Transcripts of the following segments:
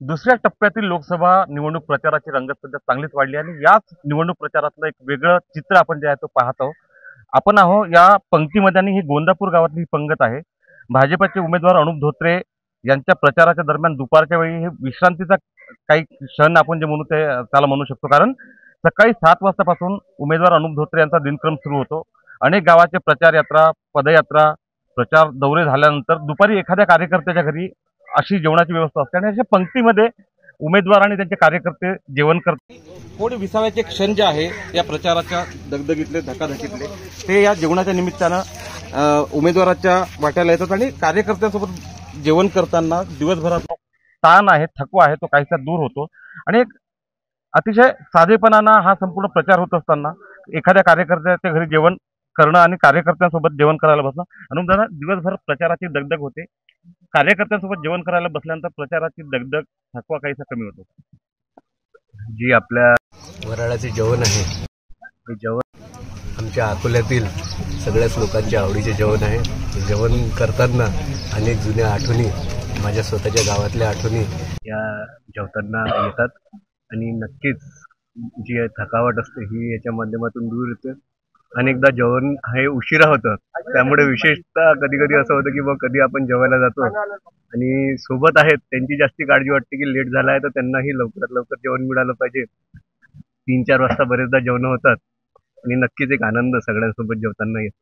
दुसऱ्या टप्प्यातील लोकसभा निवडणूक प्रचाराची रंगत सध्या चांगलीच वाढली आणि याच निवडणूक प्रचारातलं एक वेगळं चित्र आपण जे आहे तो पाहत आहोत. आपण या पंक्तीमध्ये आणि ही गोंदापूर गावातली ही पंगत आहे. भाजपचे उमेदवार अनुप धोत्रे यांच्या प्रचाराच्या दरम्यान दुपारच्या वेळी हे विश्रांतीचा काही क्षण आपण जे म्हणू त्याला म्हणू शकतो. कारण सकाळी 7 वाजतापासून उमेदवार अनुप धोत्रे यांचा दिनक्रम सुरू होतो. अनेक गावाचे प्रचार यात्रा, पदयात्रा, प्रचार दौरे झाल्यानंतर दुपारी एखाद्या कार्यकर्त्याच्या घरी अशी जेवणाची व्यवस्था असते आणि अशा पंक्तीमध्ये उमेदवार आणि त्यांचे कार्यकर्ते जेवण करतात. थोडे विसाव्याचे क्षण जे आहे या प्रचाराच्या दगदगीतले, धकाधकीतले, ते या जेवणाच्या निमित्तानं उमेदवाराच्या वाट्याला येतात आणि कार्यकर्त्यांसोबत जेवण करताना दिवसभरात ताण आहे, थकवा आहे, तो काहीसा दूर होतो आणि एक अतिशय साधेपणानं हा संपूर्ण प्रचार होत असताना एखाद्या कार्यकर्त्याच्या घरी जेवण करणं आणि कार्यकर्त्यांसोबत जेवण करायला बसणं. अनुपदादा, दिवसभर प्रचाराची दगदग होते, कार्यकर्त्यांसोबत जेवण करायला बसल्यानंतर प्रचाराची दगदग, थकवा काहीसा कमी होतो. जी आपल्या वराळाचे जेवण आहे, हे जेवण आमच्या अकोल्यातील सगळ्याच लोकांच्या आवडीचे जेवण आहे. जेवण करताना अनेक जुन्या आठवणी, माझ्या स्वतःच्या गावातल्या आठवणी या जेवताना येतात आणि नक्कीच जी थकावट असते ही याच्या माध्यमातून दूर येते. अनेकदा जेवण हे उशिरा होतं, त्यामुळे विशेषतः कधी कधी असं होतं की मग कधी आपण जेवायला जातो आणि सोबत आहेत त्यांची जास्ती काळजी वाटते की लेट झाला आहे तर त्यांनाही लवकरात लवकर जेवण मिळालं पाहिजे. 3-4 वाजता बरेचदा जेवण होतात आणि नक्कीच एक आनंद सगळ्यांसोबत जेवताना येतो.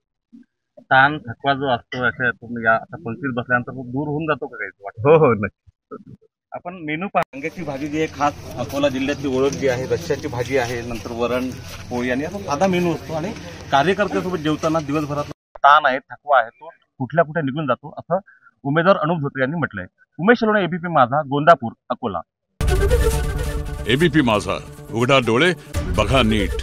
ताण, थकवा जो असतो तुम्ही या आता पंक्तीत बसल्यानंतर तो दूर होऊन जातो का काही वाटतं? हो नक्की. आपण मेनू वांग्याची भाजी जी आहे, खास अकोला जिल्ह्यातली ओळख जी आहे, रश्श्याची भाजी आहे, नंतर वरण पोळी आणि असा साधा मेनू असतो आणि कार्यकर्त्यांसोबत जेवताना दिवसभरात ताण आहे, थकवा आहे, तो कुठल्या कुठे निघून जातो, असं उमेदवार अनुप धोत्रे यांनी म्हटलंय. उमेश सोलोणे, एबीपी माझा, गोंदापूर, अकोला. एबीपी माझा, उघडा डोळे बघा नीट.